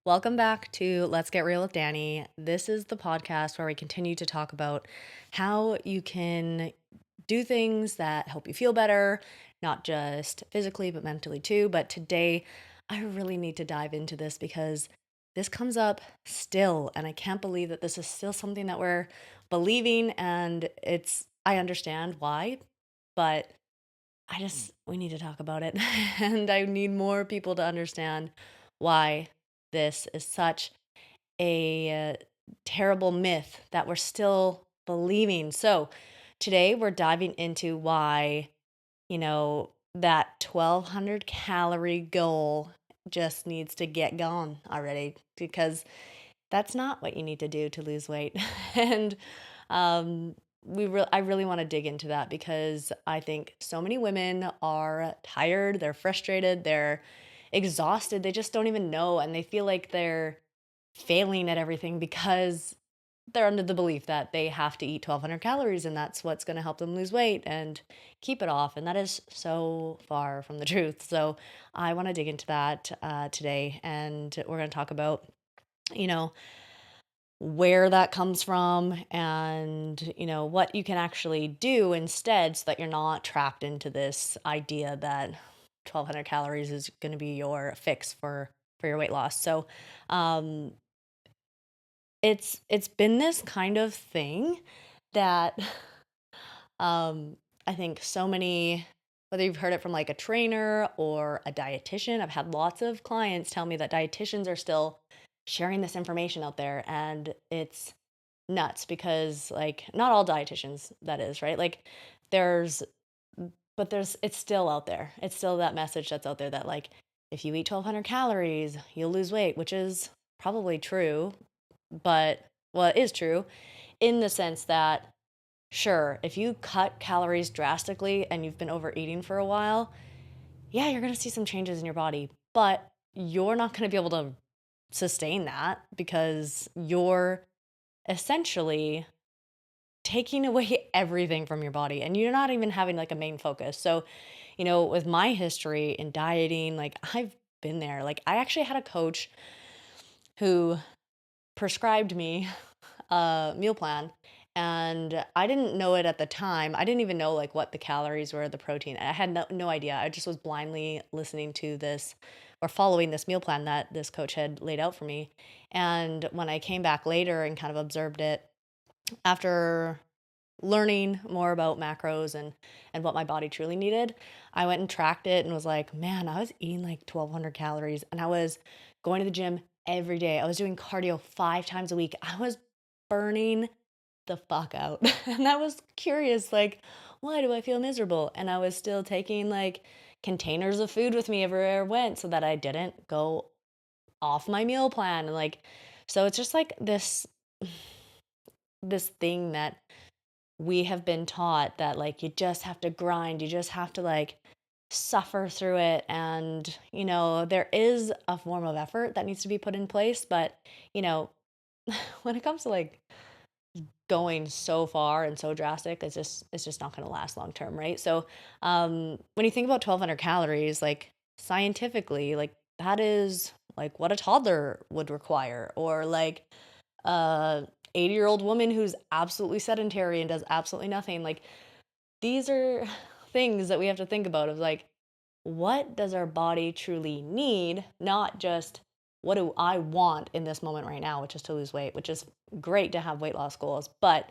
Welcome back to Let's Get Real with Danny. This is the podcast where we continue to talk about how you can do things that help you feel better, not just physically, but mentally too. But today, I really need to dive into this because this comes up still. And I can't believe that this is still something that we're believing. I understand why, but we need to talk about it. And I need more people to understand why this is such a terrible myth that we're still believing. So, today we're diving into why, that 1200 calorie goal just needs to get gone already because that's not what you need to do to lose weight. and um, I really want to dig into that because I think so many women are tired, they're frustrated, they're exhausted, they just don't even know, and they feel like they're failing at everything because they're under the belief that they have to eat 1200 calories and that's what's going to help them lose weight and keep it off. And that is so far from the truth. So I want to dig into that today. And we're going to talk about, you know, where that comes from and what you can actually do instead so that you're not trapped into this idea that 1200 calories is going to be your fix for your weight loss. So um it's been this kind of thing that um I think so many, whether you've heard it from like a trainer or a dietitian, I've had lots of clients tell me that dietitians are still sharing this information out there, and it's nuts because like not all dietitians, that is, right? Like there's there's it's still out there. It's still that message that's out there that like if you eat 1200 calories, you'll lose weight, which is probably true, but well, it is true in the sense that sure, if you cut calories drastically and you've been overeating for a while, yeah, you're going to see some changes in your body, but you're not going to be able to sustain that because you're essentially taking away everything from your body and you're not even having like a main focus. So, with my history in dieting, like I've been there. Like I actually had a coach who prescribed me a meal plan, and I didn't know it at the time. I didn't even know like what the calories were, the protein. I had no idea. I just was blindly listening to this or following this meal plan that this coach had laid out for me. And when I came back later and kind of observed it after learning more about macros and what my body truly needed, I went and tracked it and was like, man, I was eating like 1200 calories and I was going to the gym every day. I was doing cardio 5 times a week. I was burning the fuck out. And I was curious, like, why do I feel miserable? And I was still taking like containers of food with me everywhere I went so that I didn't go off my meal plan. And like, so it's just like this thing that we have been taught that like you just have to grind, you just have to like suffer through it. And, there is a form of effort that needs to be put in place. But, you know, when it comes to like going so far and so drastic, it's just not going to last long term, right? So when you think about 1200 calories, like scientifically, like that is like what a toddler would require, or like a 80-year-old woman who's absolutely sedentary and does absolutely nothing. Like these are things that we have to think about of like, what does our body truly need, not just what do I want in this moment right now, which is to lose weight, which is great to have weight loss goals, but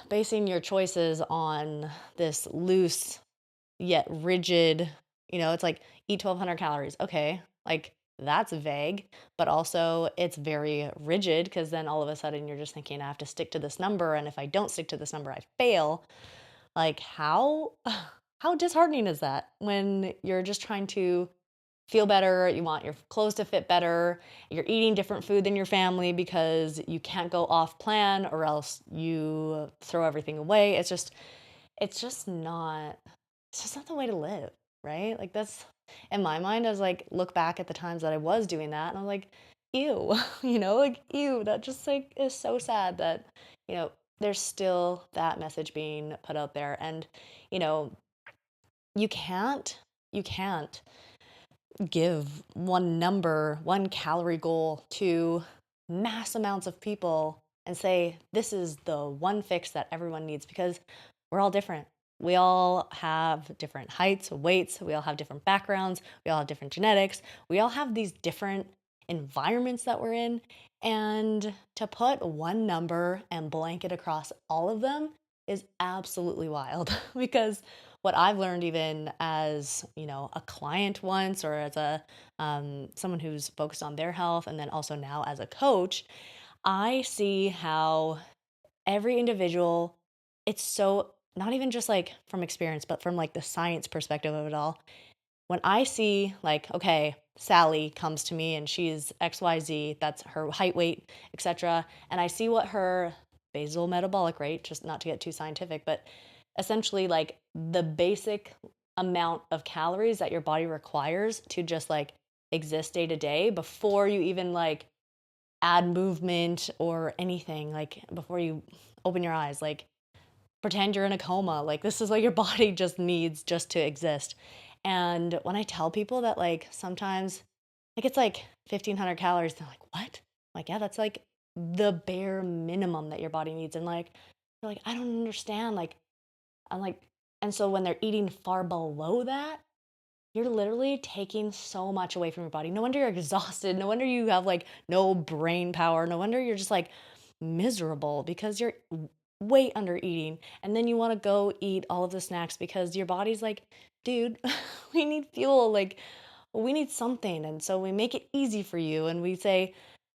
basing your choices on this loose yet rigid, it's like eat 1200 calories. Okay, like that's vague, but also it's very rigid because then all of a sudden you're just thinking I have to stick to this number, and if I don't stick to this number, I fail. Like how disheartening is that when you're just trying to feel better, you want your clothes to fit better, you're eating different food than your family because you can't go off plan or else you throw everything away. It's just not it's just not the way to live, right? Like that's in my mind, I was like look back at the times that I was doing that and I'm like, ew, like ew, that just like is so sad that, there's still that message being put out there. And, you know, you can't give one number, one calorie goal to mass amounts of people and say, this is the one fix that everyone needs, because we're all different. We all have different heights, weights, we all have different backgrounds, we all have different genetics, we all have these different environments that we're in. And to put one number and blanket across all of them is absolutely wild because what I've learned, even as a client once, or as a someone who's focused on their health, and then also now as a coach, I see how every individual, it's so, not even just like from experience, but from like the science perspective of it all. When I see, like, okay, Sally comes to me and she's XYZ, that's her height, weight, etc., and I see what her basal metabolic rate, just not to get too scientific, but essentially like the basic amount of calories that your body requires to just like exist day to day before you even like add movement or anything, like before you open your eyes, like pretend you're in a coma. Like this is what your body just needs just to exist. And when I tell people that, like, sometimes like it's like 1,500 calories, they're like, what? I'm like, yeah, that's like the bare minimum that your body needs. And like, they're like, I don't understand. Like, I'm like, and so when they're eating far below that, you're literally taking so much away from your body. No wonder you're exhausted. No wonder you have like no brain power. No wonder you're just like miserable because you're way under eating. And then you want to go eat all of the snacks because your body's like, dude, we need fuel. Like, we need something. And so we make it easy for you. And we say,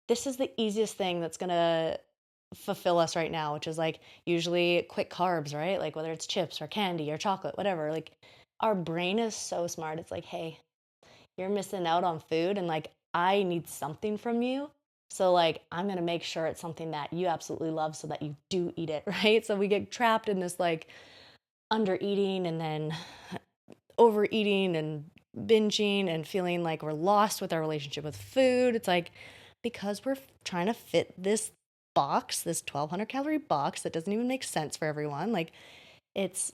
this is the easiest thing that's going to fulfill us right now, which is like usually quick carbs, right? Like whether it's chips or candy or chocolate, whatever. Like our brain is so smart. It's like, hey, you're missing out on food and like I need something from you. So like I'm going to make sure it's something that you absolutely love so that you do eat it, right? So we get trapped in this like under eating and then overeating and binging and feeling like we're lost with our relationship with food. It's like because we're trying to fit this box, this 1,200 calorie box that doesn't even make sense for everyone. Like it's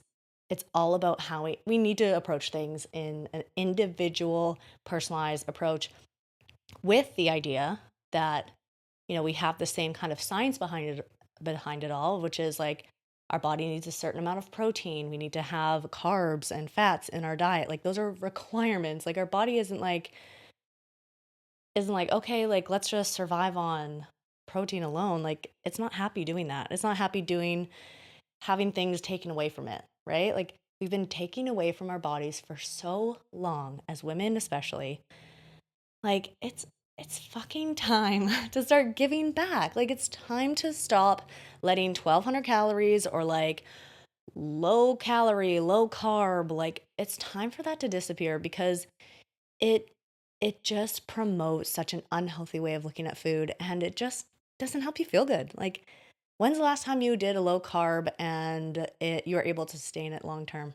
it's all about how we need to approach things in an individual, personalized approach, with the idea that we have the same kind of science behind it all, which is like our body needs a certain amount of protein. We need to have carbs and fats in our diet. Like those are requirements. Like our body isn't like okay, like let's just survive on protein alone. Like it's not happy doing that. It's not happy doing having things taken away from it, right? Like we've been taking away from our bodies for so long, as women especially. Like it's fucking time to start giving back. Like it's time to stop letting 1,200 calories or like low calorie, low carb, like it's time for that to disappear because it it just promotes such an unhealthy way of looking at food, and it just doesn't help you feel good. Like when's the last time you did a low carb and you were able to sustain it long term,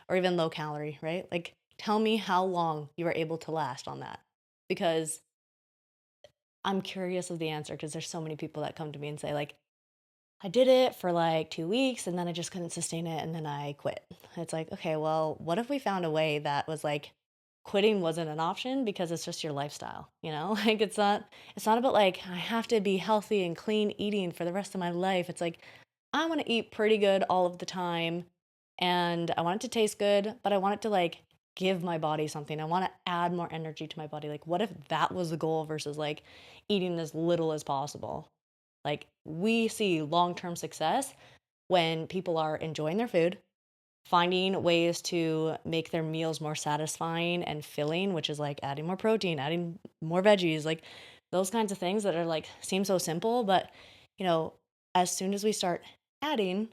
or even low calorie, right? Like tell me how long you were able to last on that, because I'm curious of the answer, because there's so many people that come to me and say like, I did it for like 2 weeks and then I just couldn't sustain it and then I quit. It's like, okay, well, what if we found a way that was like quitting wasn't an option because it's just your lifestyle, you know? Like it's not about like I have to be healthy and clean eating for the rest of my life. It's like I want to eat pretty good all of the time and I want it to taste good, but I want it to like give my body something. I want to add more energy to my body. Like what if that was the goal versus like eating as little as possible? Like we see long-term success when people are enjoying their food, finding ways to make their meals more satisfying and filling, which is like adding more protein, adding more veggies, like those kinds of things that are like seem so simple, but you know, as soon as we start adding,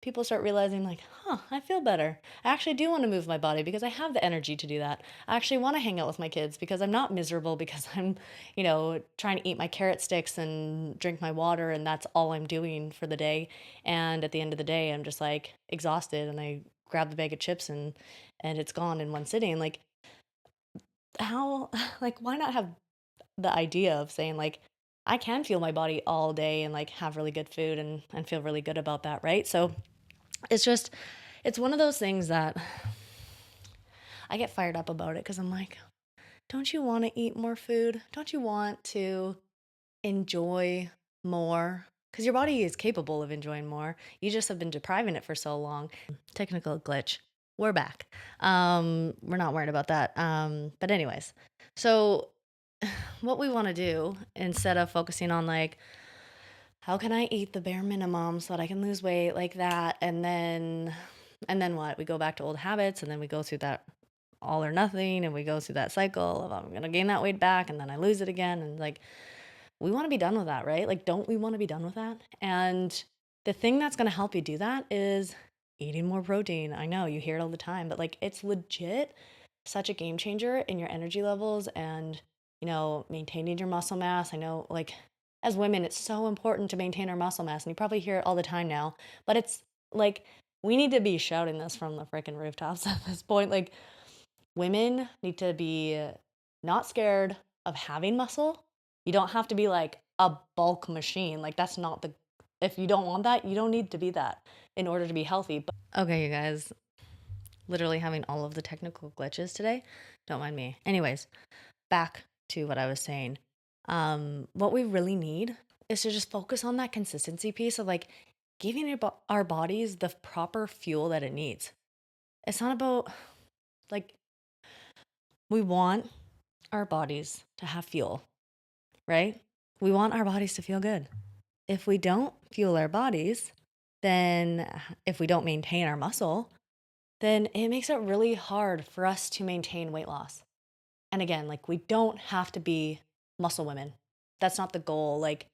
people start realizing like, huh, I feel better. I actually do want to move my body because I have the energy to do that. I actually want to hang out with my kids because I'm not miserable because I'm, trying to eat my carrot sticks and drink my water and that's all I'm doing for the day. And at the end of the day, I'm just like exhausted and I grab the bag of chips and it's gone in one sitting. Like how like why not have the idea of saying like I can feel my body all day and like have really good food and feel really good about that, right? So it's just it's one of those things that I get fired up about it because I'm like, don't you want to eat more food? Don't you want to enjoy more? Because your body is capable of enjoying more. You just have been depriving it for so long. Technical glitch. We're back. We're not worried about that. But anyways, so what we want to do instead of focusing on like, how can I eat the bare minimum so that I can lose weight like that, and then what? We go back to old habits, and then we go through that all or nothing, and we go through that cycle of I'm gonna gain that weight back and then I lose it again, and like we want to be done with that, right? Like, don't we want to be done with that? And the thing that's going to help you do that is eating more protein. I know you hear it all the time, but like, it's legit such a game changer in your energy levels and, maintaining your muscle mass. I know, like, as women, it's so important to maintain our muscle mass. And you probably hear it all the time now, but it's like, we need to be shouting this from the freaking rooftops at this point. Like, women need to be not scared of having muscle. You don't have to be like a bulk machine. Like, that's not the, if you don't want that, you don't need to be that in order to be healthy. But okay, you guys, literally having all of the technical glitches today. Don't mind me. Anyways, back to what I was saying. What we really need is to just focus on that consistency piece of like giving our bodies the proper fuel that it needs. It's not about like, we want our bodies to have fuel, right? We want our bodies to feel good. If we don't fuel our bodies, then if we don't maintain our muscle, then it makes it really hard for us to maintain weight loss. And again, like, we don't have to be muscle women. That's not the goal. Like,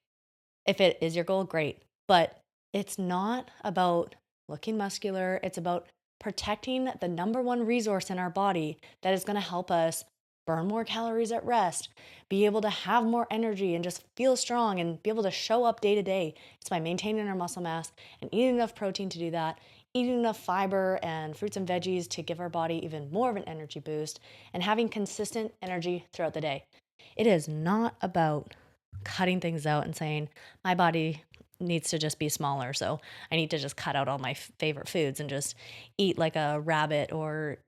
if it is your goal, great. But it's not about looking muscular. It's about protecting the number one resource in our body that is going to help us burn more calories at rest, be able to have more energy and just feel strong and be able to show up day to day. It's by maintaining our muscle mass and eating enough protein to do that, eating enough fiber and fruits and veggies to give our body even more of an energy boost, and having consistent energy throughout the day. It is not about cutting things out and saying, my body needs to just be smaller. So I need to just cut out all my favorite foods and just eat like a rabbit or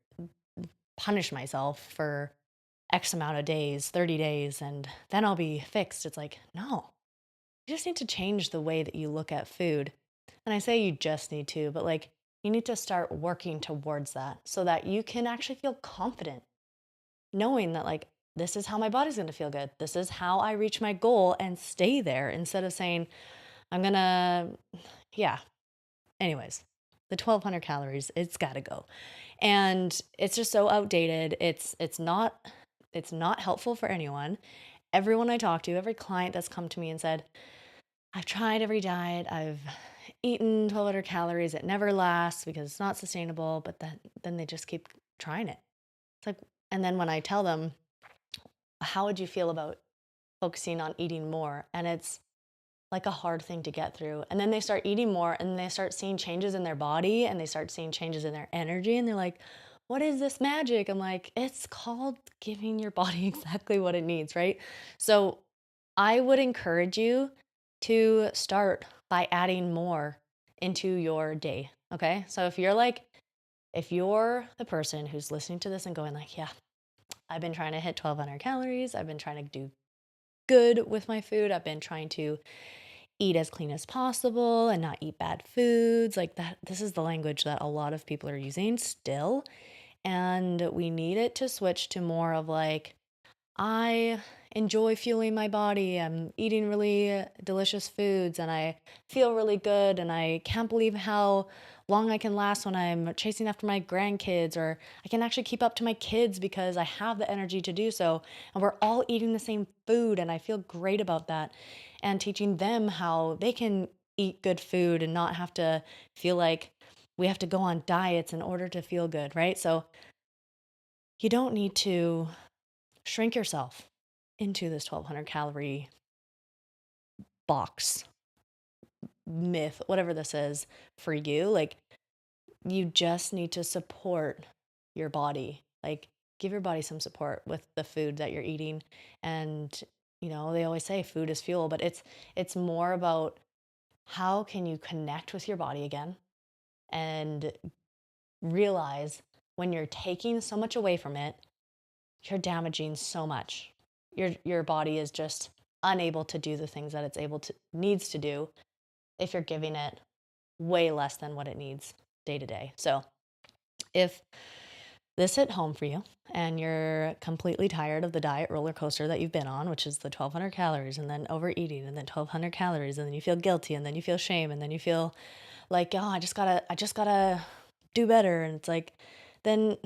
punish myself for X amount of days, 30 days, and then I'll be fixed. It's like, no, you just need to change the way that you look at food. And I say you just need to, but like, you need to start working towards that so that you can actually feel confident knowing that, like, this is how my body's going to feel good. This is how I reach my goal and stay there instead of saying, I'm going to, yeah. Anyways, the 1200 calories, it's got to go. And it's just so outdated. It's not helpful for anyone. Everyone I talk to, every client that's come to me and said, I've tried every diet, I've eaten 1200 calories, it never lasts because it's not sustainable, but then they just keep trying it. It's like, and then when I tell them, how would you feel about focusing on eating more? And it's like a hard thing to get through. And then they start eating more and they start seeing changes in their body and they start seeing changes in their energy. And they're like, what is this magic? I'm like, it's called giving your body exactly what it needs, right? So I would encourage you to start by adding more into your day. Okay. So if you're the person who's listening to this and going like, yeah, I've been trying to hit 1200 calories. I've been trying to do good with my food. I've been trying to eat as clean as possible and not eat bad foods. Like that, this is the language that a lot of people are using still. And we need it to switch to more of like, I enjoy fueling my body. I'm eating really delicious foods and I feel really good. And I can't believe how long I can last when I'm chasing after my grandkids, or I can actually keep up to my kids because I have the energy to do so. And we're all eating the same food and I feel great about that. And teaching them how they can eat good food and not have to feel like we have to go on diets in order to feel good, right? So you don't need to shrink yourself into this 1200 calorie box, myth, whatever this is for you. Like, you just need to support your body. Like, give your body some support with the food that you're eating. And, they always say food is fuel, but it's more about how can you connect with your body again and realize when you're taking so much away from it, you're damaging so much. Your body is just unable to do the things that it's able to needs to do if you're giving it way less than what it needs day to day. So, if this hit home for you and you're completely tired of the diet roller coaster that you've been on, which is the 1200 calories and then overeating and then 1200 calories and then you feel guilty and then you feel shame and then you feel like, oh, I just gotta do better. And it's like, then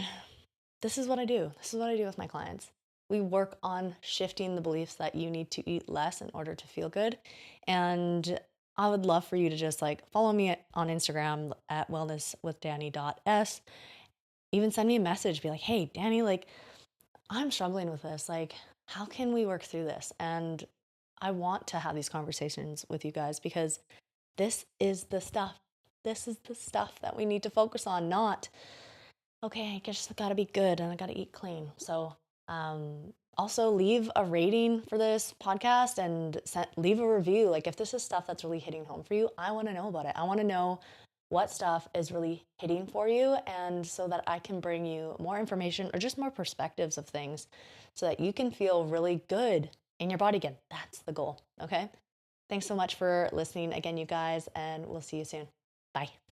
this is what I do. This is what I do with my clients. We work on shifting the beliefs that you need to eat less in order to feel good. And I would love for you to just like follow me on Instagram at wellnesswithdanny.s. Even send me a message, be like, hey, Danny, like, I'm struggling with this. Like, how can we work through this? And I want to have these conversations with you guys because this is the stuff. This is the stuff that we need to focus on, not okay, I just gotta be good and I gotta eat clean. So, also leave a rating for this podcast and leave a review. Like, if this is stuff that's really hitting home for you, I wanna know about it. I wanna know what stuff is really hitting for you, and so that I can bring you more information or just more perspectives of things so that you can feel really good in your body again. That's the goal, okay? Thanks so much for listening again, you guys, and we'll see you soon. Bye.